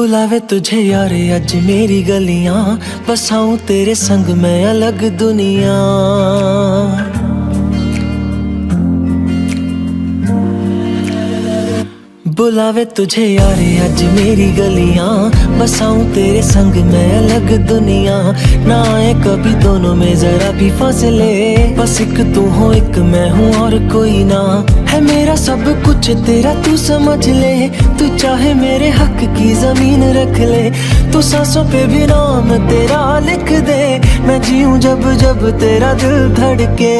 बुलावे तुझे यार अज मेरी गलियां, बसाऊं तेरे संग मैं अलग दुनिया। बुलावे तुझे यार अज मेरी गलियां, बसाऊं तेरे संग मैं अलग दुनिया। ना आए कभी दोनों में जरा भी फासले, बस एक तू हो एक मैं हूँ और कोई ना। है मेरा सब कुछ तेरा तू समझ ले, तू चाहे मेरे हक की जमीन रख ले। तू सांसों पे भी नाम तेरा लिख दे, मैं जीऊं जब जब तेरा दिल धड़के।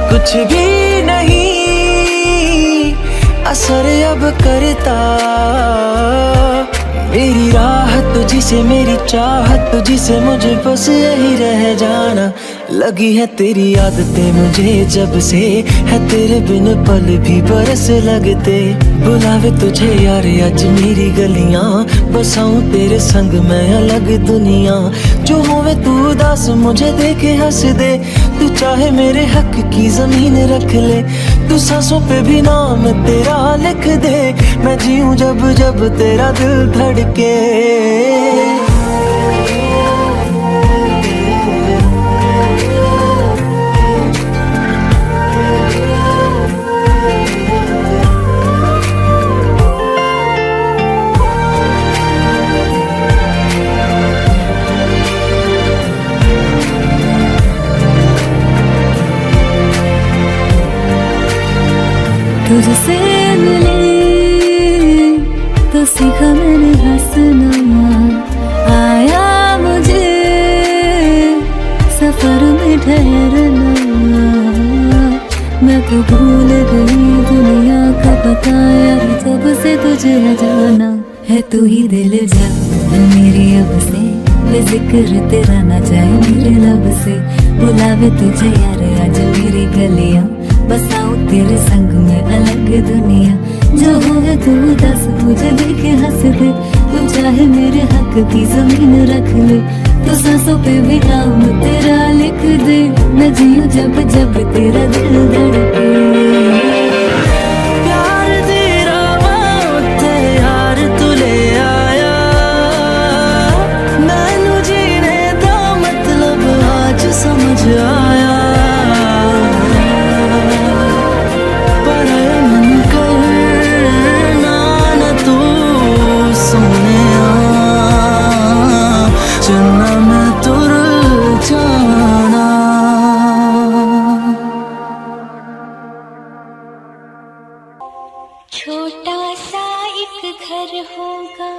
कुछ भी नहीं असर अब करता, मेरी राहत तुझी से मेरी चाहत तुझी से, मुझे बस यही रह जाना। लगी है तेरी आदतें मुझे जब से, है तेरे बिन पल भी बरस लगते। बुलावे तुझे यार अज मेरी गलियां, बसाऊं तेरे संग मैं अलग दुनिया। जो होवे तू उदास मुझे देखे हंस दे, तू चाहे मेरे हक की जमीन रख ले। तू सांसों पे भी नाम तेरा लिख दे, मैं जीऊं जब जब तेरा दिल धड़के। तुझसे मिले तो सीखा मैंने हंसना, आया मुझे सफर में ठहरना। मैं तो भूल गई दुनिया का बताया, जब से तुझे जाना है तू ही दिल जा मेरी अब से। जिक्र तेरा ना जाए मेरे लब से, बुलावे तुझे यार आज मेरी गलियां, बसाऊं तेरे संग में अलग दुनिया। जो होवे तू दस मुझे देखे हंस दे, तू चाहे मेरे हक की जमीन रख ले। तू सांसों पे भी नाम तेरा लिख दे, मैं जीऊं जब जब तेरा दिल धड़के। छोटा सा एक घर होगा,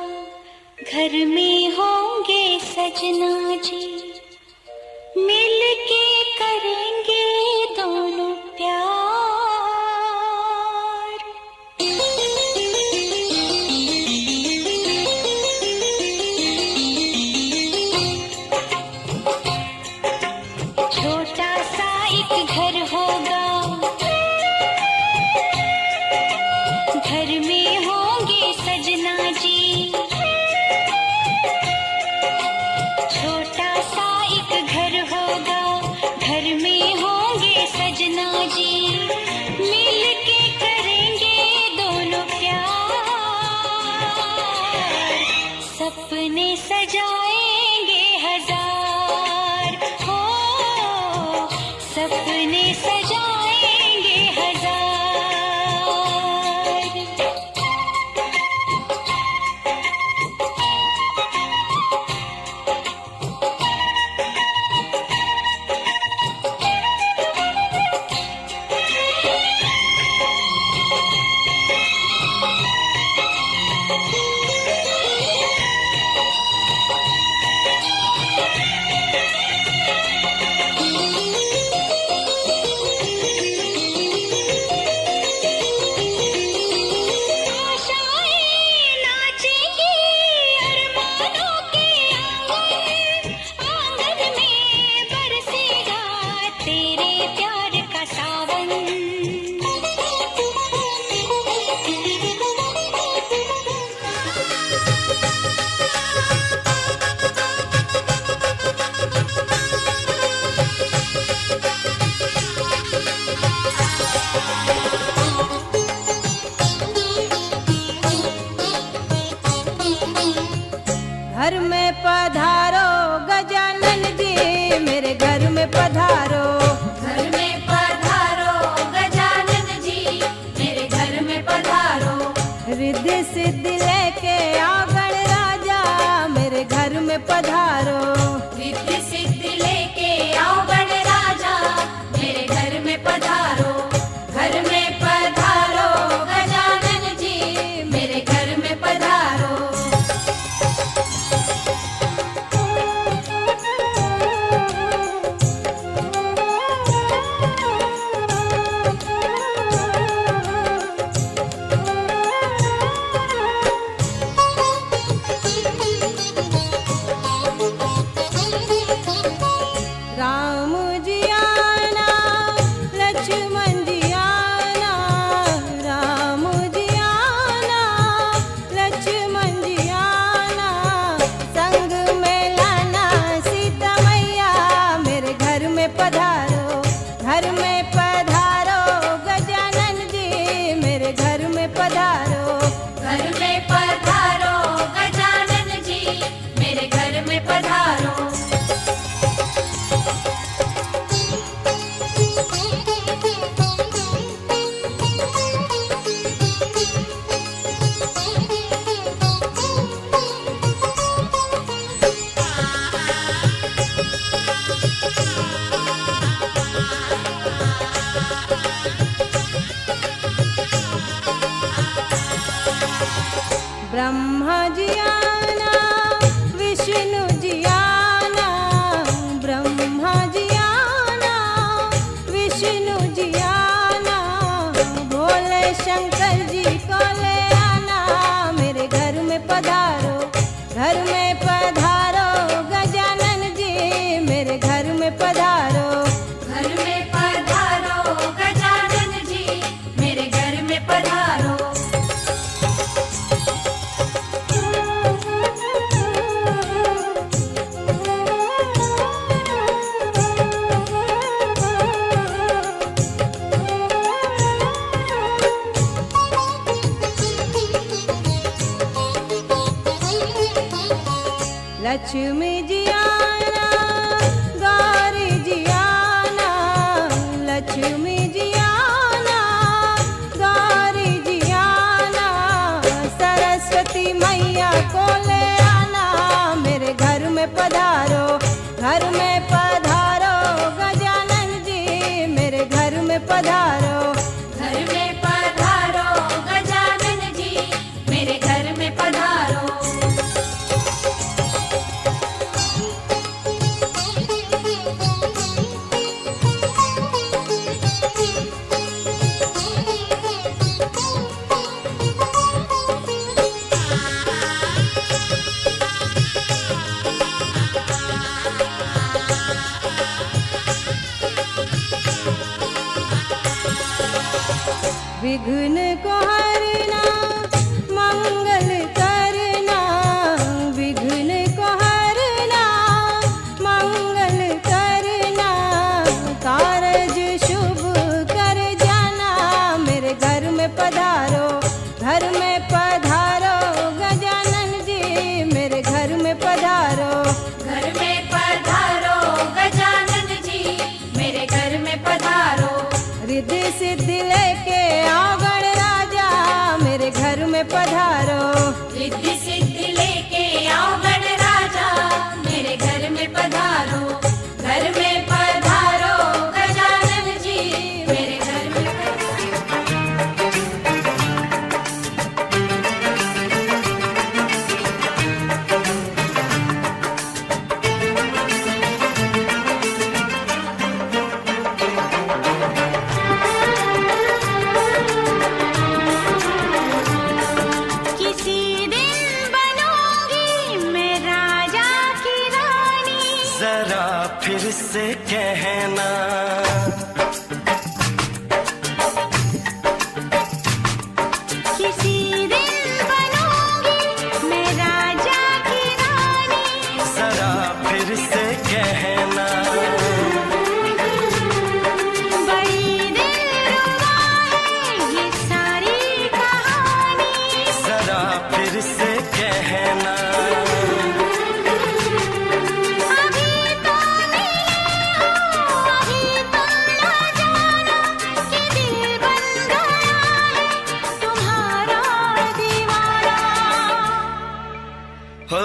घर में होंगे सजना जी, मिल के करेंगे दोनों प्यार। छोटा सा एक घर होगा, घर में होंगे सजना जी, छोटा सा लक्ष्मी जी आना, गौरी जी आना, लक्ष्मी जी आना, गौरी जी आना, सरस्वती मैया को ले आना, मेरे घर में पधारो, घर में पधारो गजानन जी, मेरे घर में पधारो, घर में पधारो गजानन जी, मेरे घर में पधारो। विघ्न को हरना, मंगल करना, विघ्न को हरना, मंगल करना, कारज शुभ कर जाना, मेरे घर में पधारो, घर में पधारो गजानन जी, मेरे घर में पधारो, घर में पधारो गजानन जी, मेरे घर में पधारो। रिद्धि सिद्धि लेके आओ गण राजा, मेरे घर में पधारो, रिद्धि सिद्धि लेके आओ गण राजा, मेरे घर में पधारो, घर में पधारो गजानन जी, मेरे घर में किसी दिन बनूंगी मैं राजा की रानी, जरा फिर से कहना, किसी दिन बनूंगी मैं राजा की रानी, जरा फिर से कहना, बड़ी दिलरुबा है ये सारी कहानी, जरा फिर से कहना, अभी तो मिले हो, अभी तो ना जाना कि दिल बन गया है तुम्हारा दीवाना। हो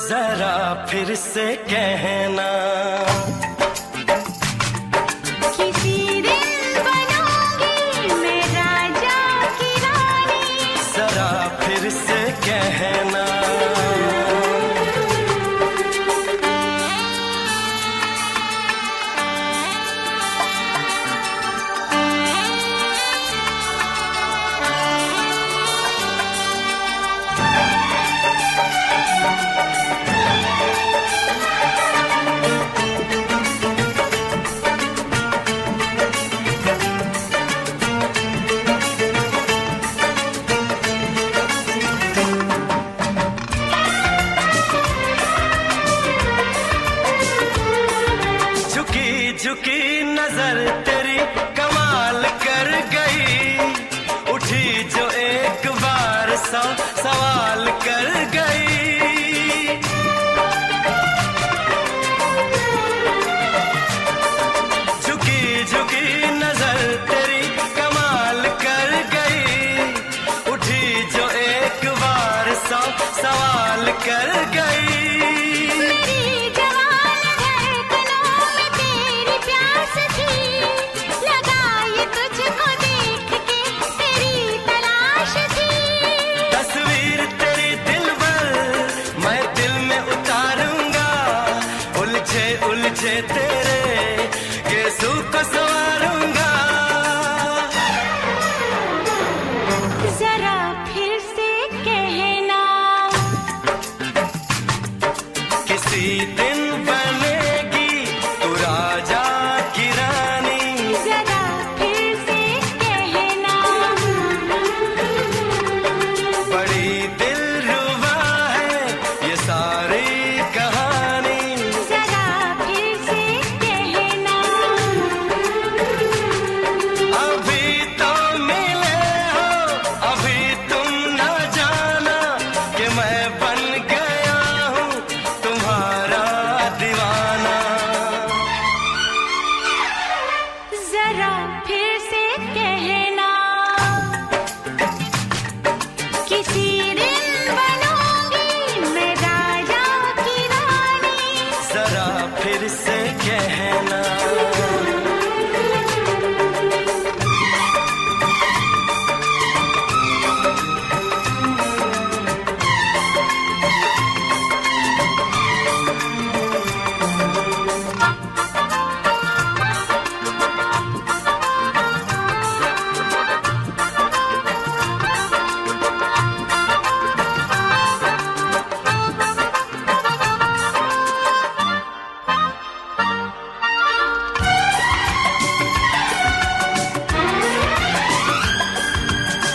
जरा फिर से कहना, किसी दिन बनूंगी मैं राजा की रानी, जरा फिर से कहना, झुकी झुकी नजर तेरी कमाल कर गई, उठी जो एक बार सौ सवाल कर गई, झुकी झुकी नजर तेरी कमाल कर गई, उठी जो एक बार सौ सवाल कर गई, मेरी जवान धड़कनों में तेरी प्यास थी, लगा फिर से कहना।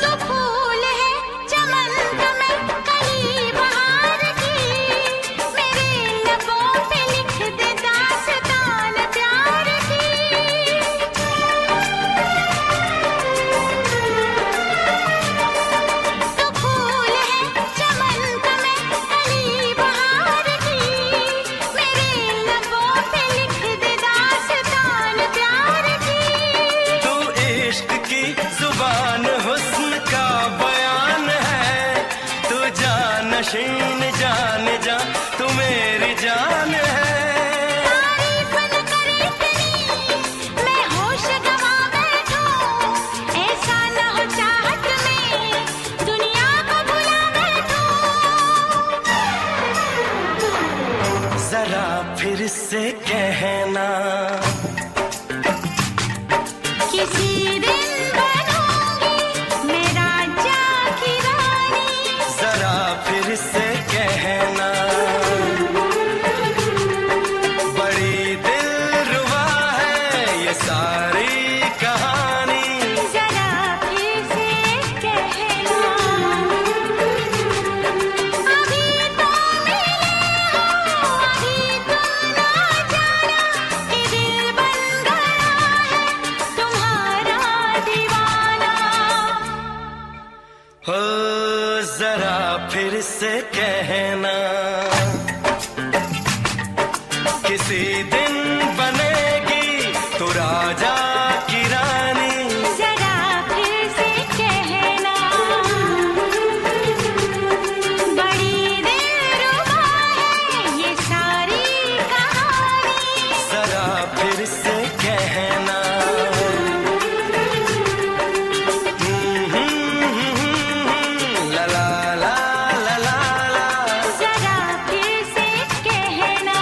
तो फूल है चमन में कली बहार की, मेरे लबों पे लिख दे दास्तान प्यार की। तो फूल है चमन में कली बहार की, मेरे लबों पे लिख दे दास्तान प्यार की। तू इश्क की जुबान हुस्न का बयान है, तू जानशीन जान जा तू मेरी जान है। तारीफ न करे इतनी मैं होश गवा बैठूं, ऐसा न हो चाहत में दुनिया को भुला बैठूं। जरा फिर से कहना। किसी दिन बनूंगी मैं राजा की रानी, जरा फिर से कहना। बड़ी दिलरुबा है ये सारी कहानी। जरा फिर से कहना। अभी तो मिले हो, अभी तुम ना जाना कि दिल बन गया है तुम्हारा दीवाना। हो जरा फिर से कहना। किसी दिन बनेगी तू राजा की रानी। जरा फिर से कहना। बड़ी दिलरुबा है ये सारी कहानी। जरा फिर से कहना। ला ला ला ला ला ला। जरा फिर से कहना।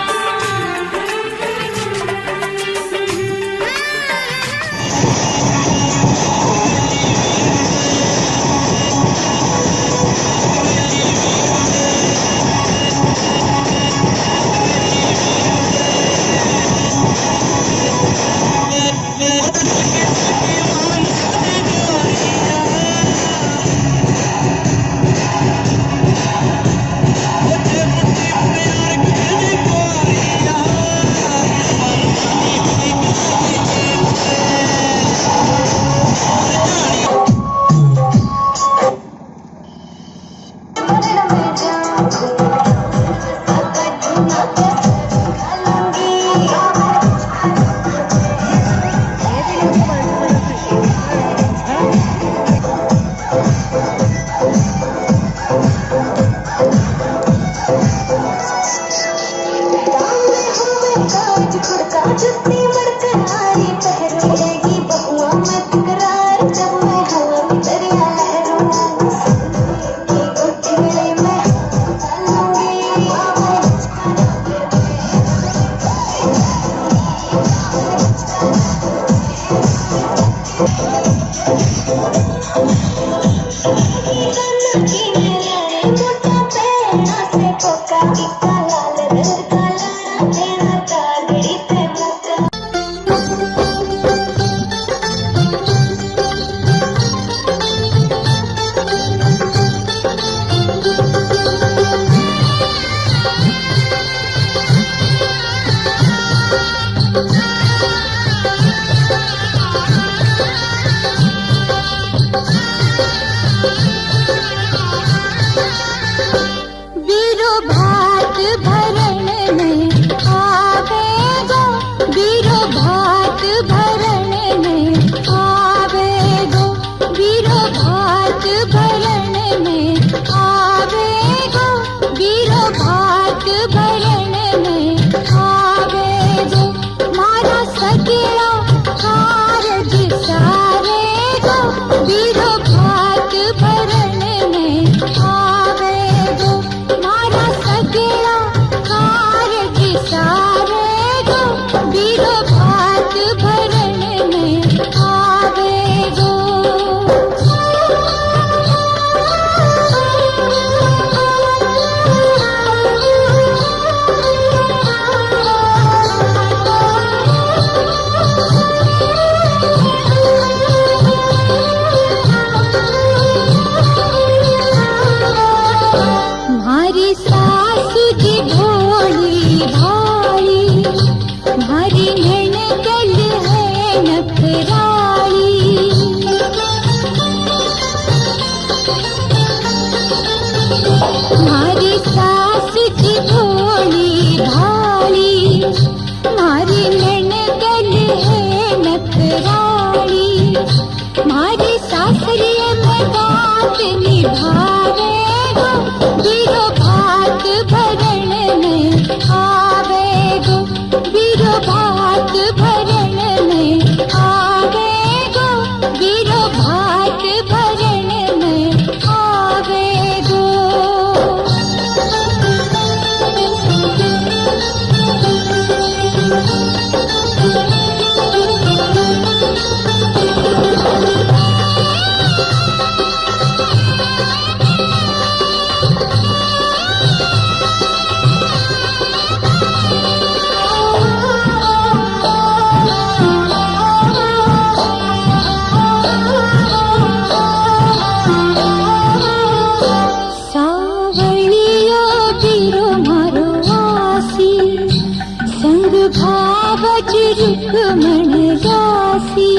भावज रुक्मण दासी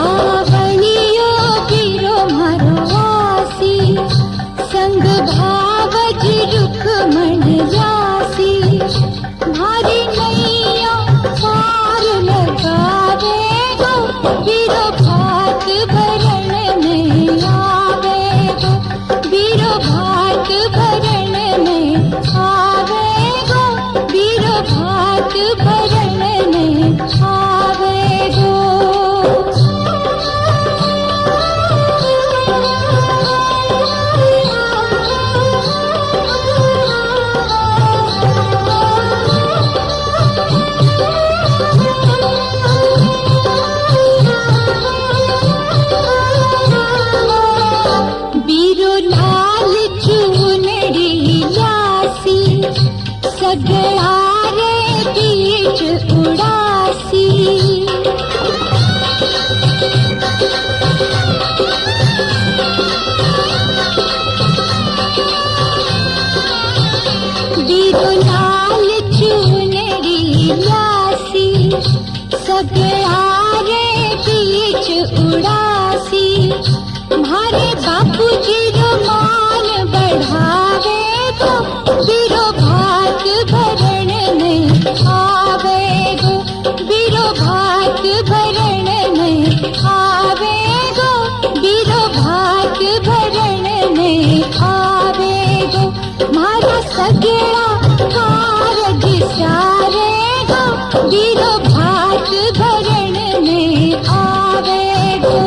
सावणियो गिरो मारो आसी संग भावज रुक्मण दासी भारी नैया पार लगावे गो बीरो भात भरण में आवे गो बीरो भात भरण में आवे गो बीरो भात भरण में आवे गो बीरो लाल चूनड़ी लासी सगड़ा रे बीच उड़ासी बीरो लाल चूनड़ी लासी सगड़ा रे बीच उड़ासी भारे बापू जी मान बढ़ावे गो बीरो भात भरण में आवे गो बीरो भात भरण में आवे गो बीरो भात भरण में आवे गो मारा सगड़ा कारज सारे गो बीरो भात भरण में आवे गो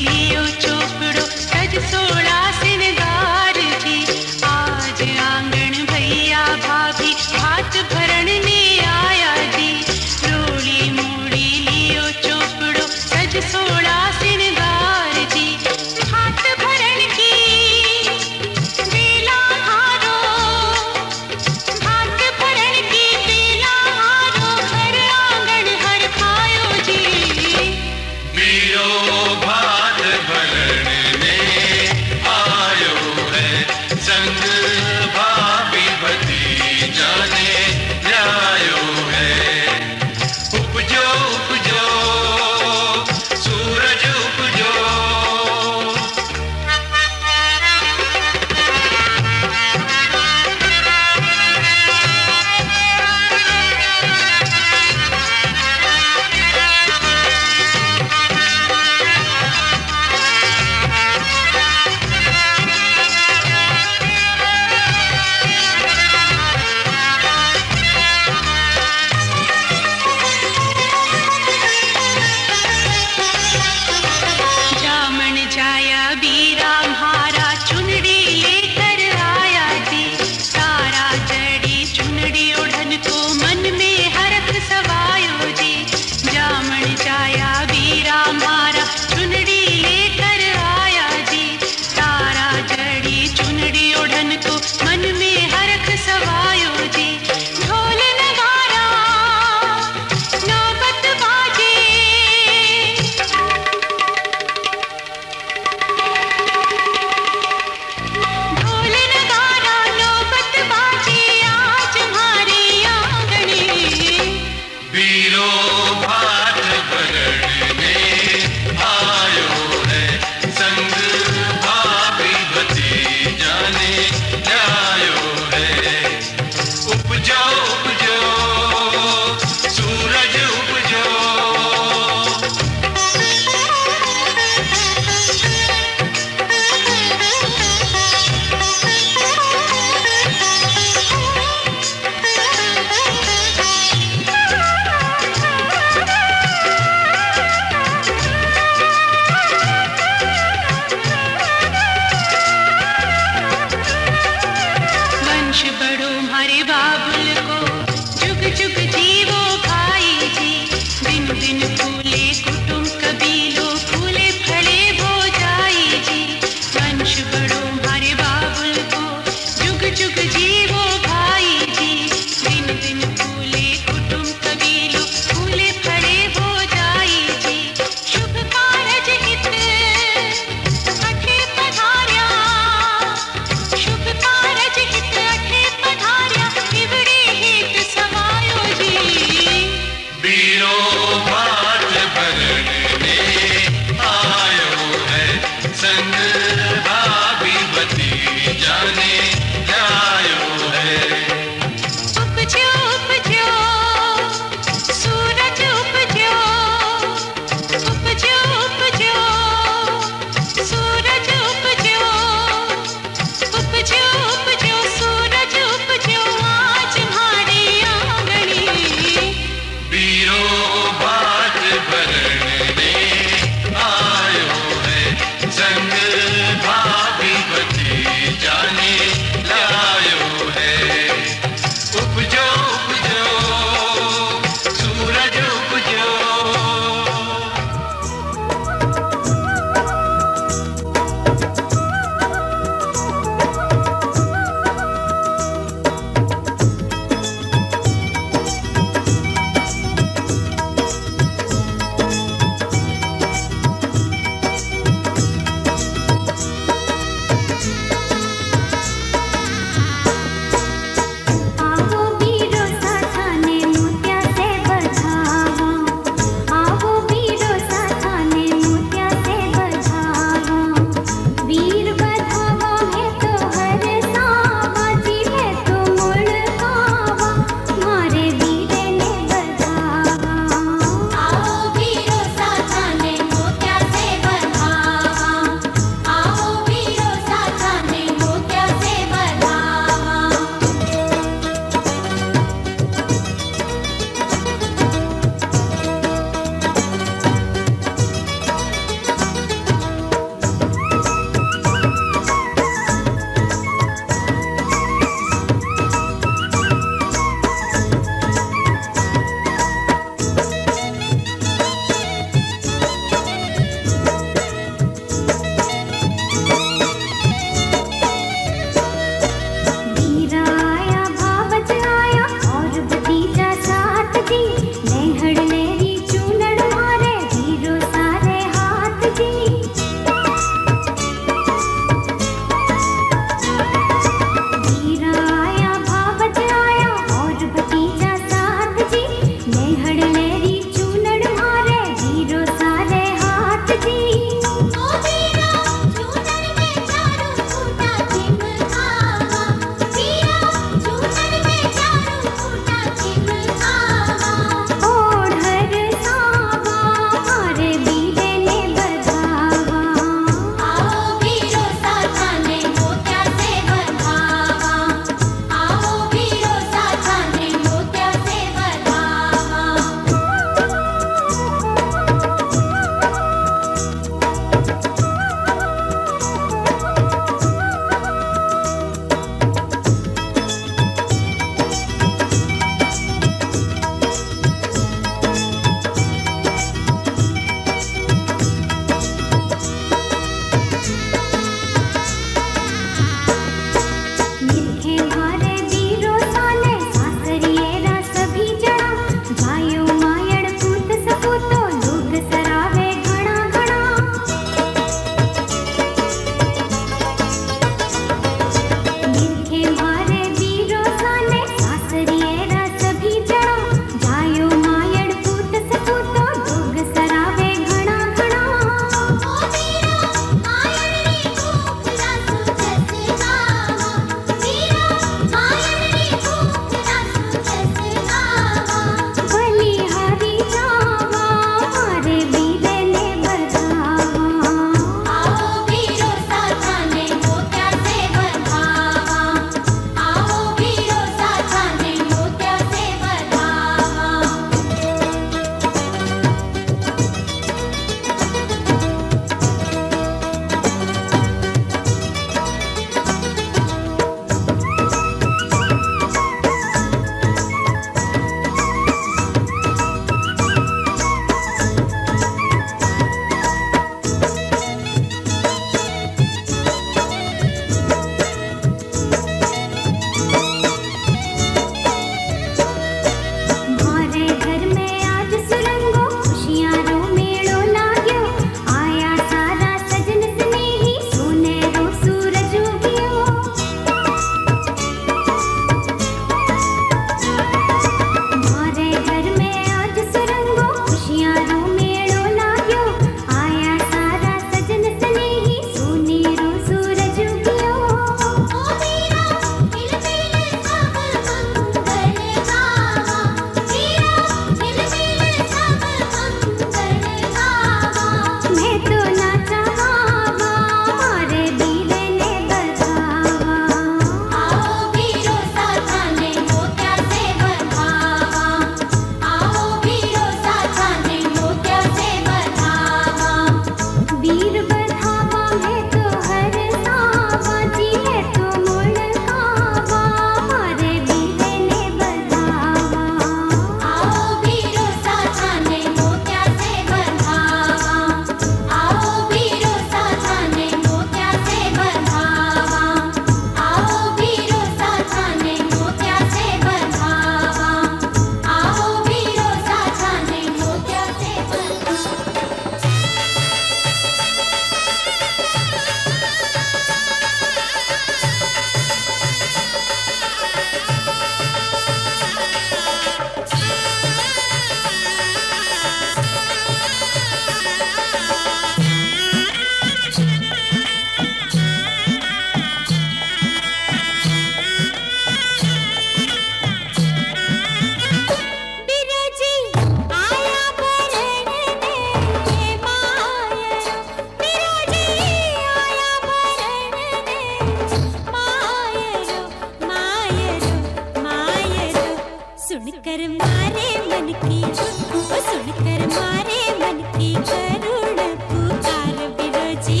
सुनकर मारे मन की ओ सुनकर मारे मन की करुण पुकार बिरोजी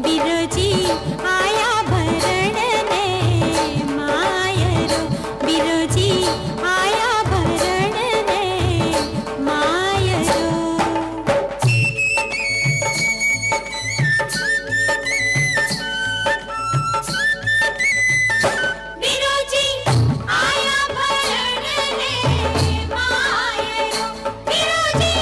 बिरोजी आया भरण ने मायरो बिरोजी आया भरण ने मायरो बिरोजी आया भरण ने मायरो बिरोजी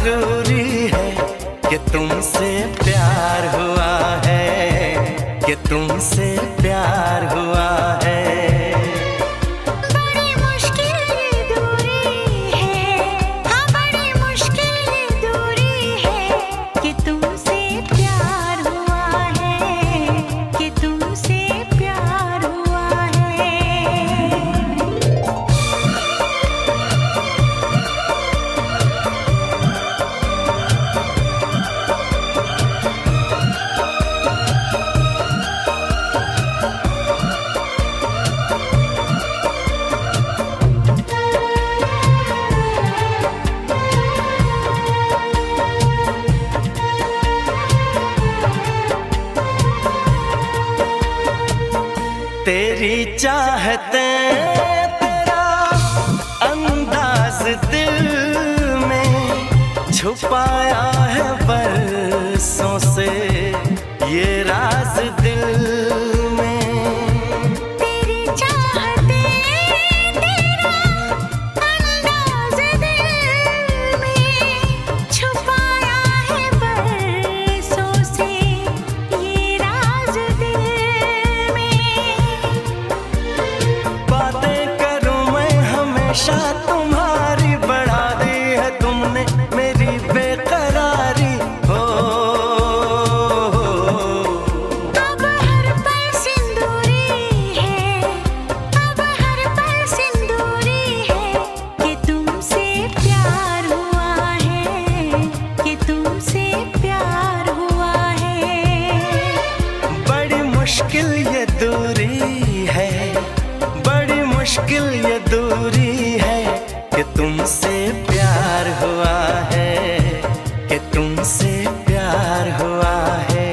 जरूरी है कि तुमसे प्यार हुआ है, कि तुमसे प्यार हुआ है। बड़ी मुश्किल ये दूरी है, हाँ बड़ी मुश्किल ये दूरी है, कि तुमसे प्यार हुआ है, कि तुमसे प्यार हुआ है। तेरी चाहते तेरा अंदाज दिल में छुपाया है बरसों से ये राज दिल में। तेरी चाहते तेरा अंदाज दिल में छुपाया है बरसों से ये राज दिल में। बातें करूं मैं हमेशा तुम्हारी, बढ़ा दी है तुमने मेरी बेकरारी हो। अब हर पल सिंदूरी है, अब हर पल सिंदूरी है, कि तुमसे प्यार हुआ है, कि तुमसे प्यार हुआ है। बड़ी मुश्किल ये दूरी है, बड़ी मुश्किल ये दूरी है, कि तुमसे प्यार हुआ है, कि तुमसे प्यार हुआ है।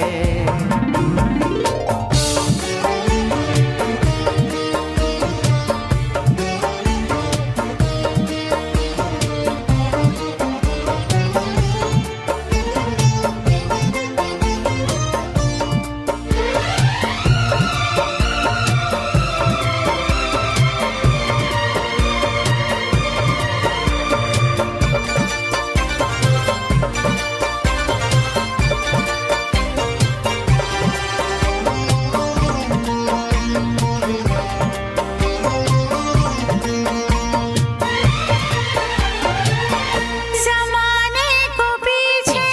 ज़माने को पीछे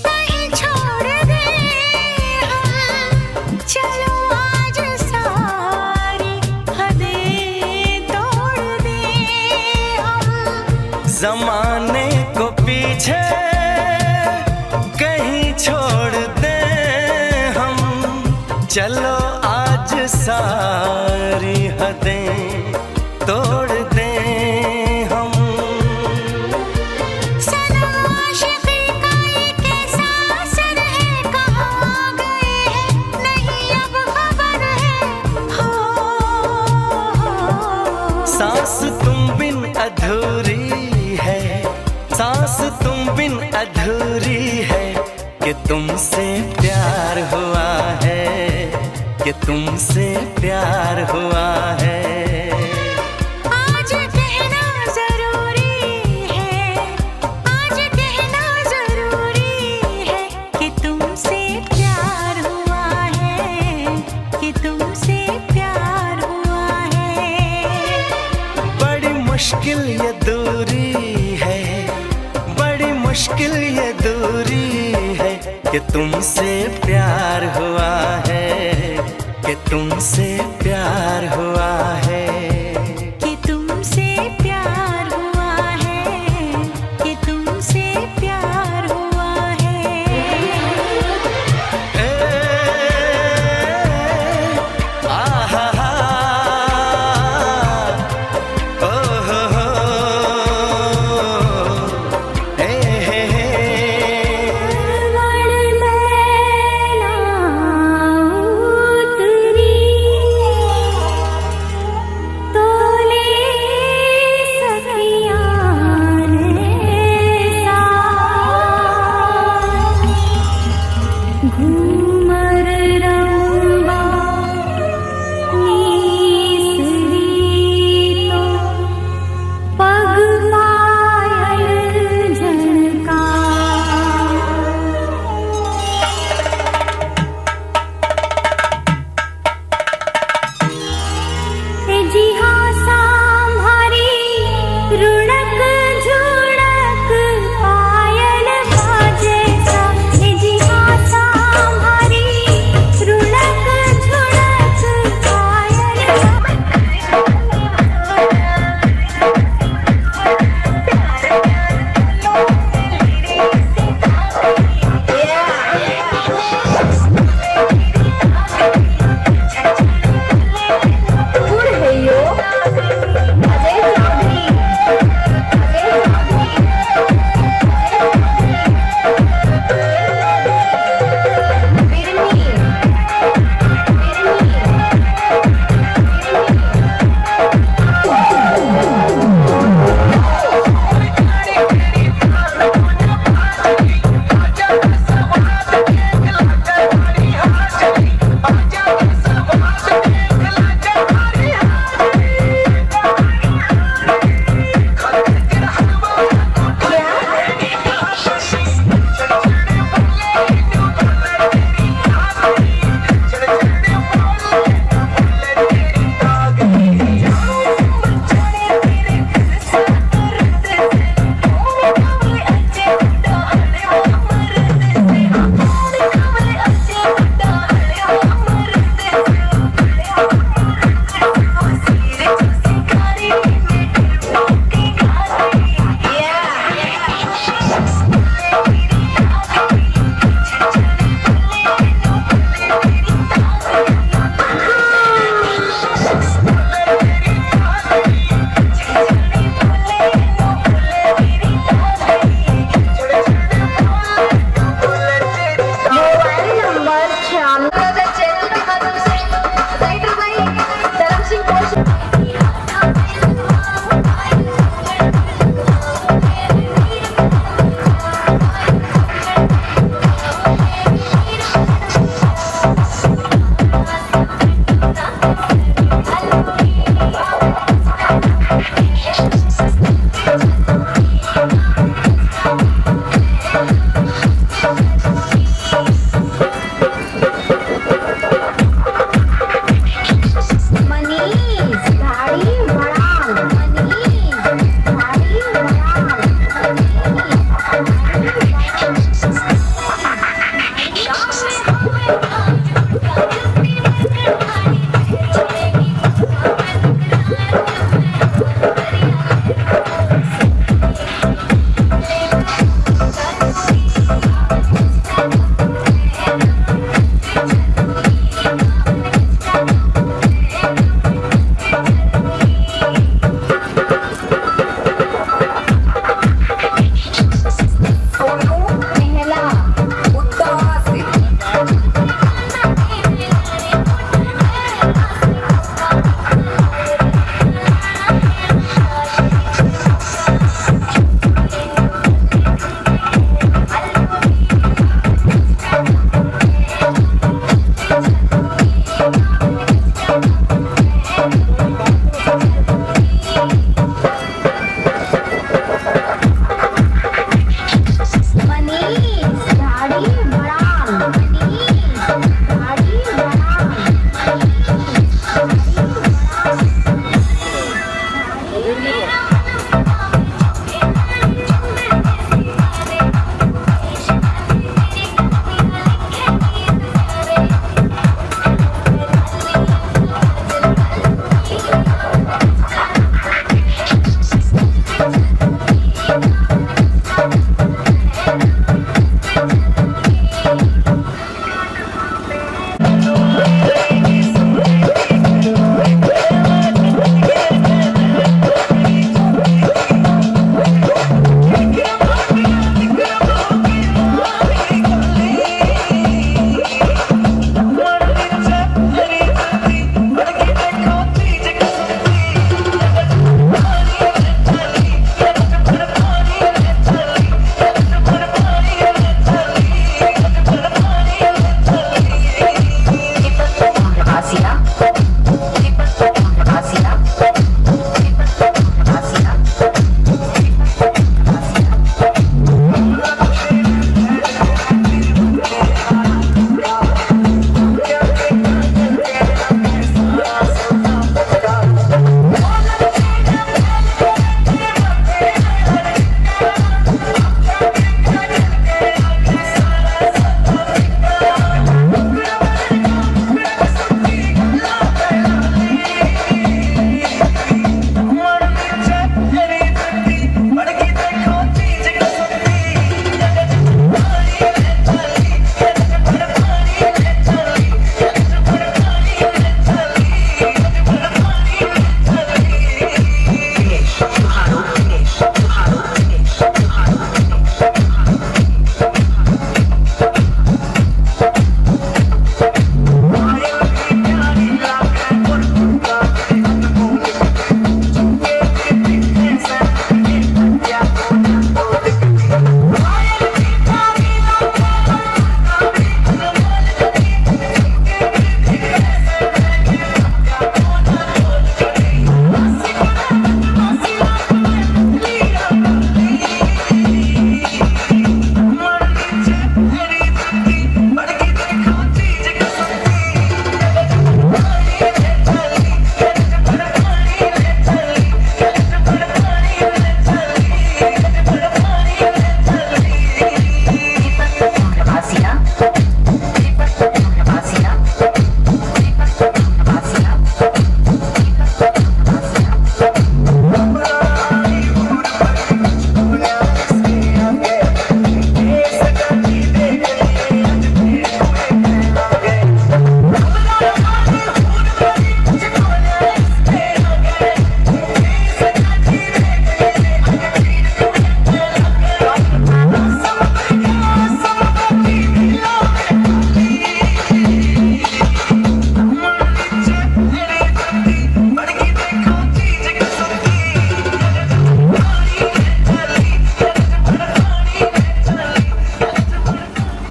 कहीं छोड़ दे हम, चलो आज सारी हदें तोड़ दे हम। जमाने को पीछे कहीं छोड़ दे हम, चलो आज सारी हदें तोड़ दे हम। सनम आशिक़ी का ये कैसा असर है, कहाँ गए हैं नहीं अब खबर है। हो सांस तुम बिन अधूरी है, सांस तुम बिन अधूरी है, कि तुमसे प्यार हुआ है, कि तुमसे प्यार हुआ है। आज कहना ज़रूरी है, आज कहना ज़रूरी है, कि तुमसे प्यार हुआ है, कि तुमसे प्यार हुआ है। बड़ी मुश्किल ये दूरी है, बड़ी मुश्किल ये दूरी है, कि तुमसे प्यार हुआ है, कि तुमसे प्यार हुआ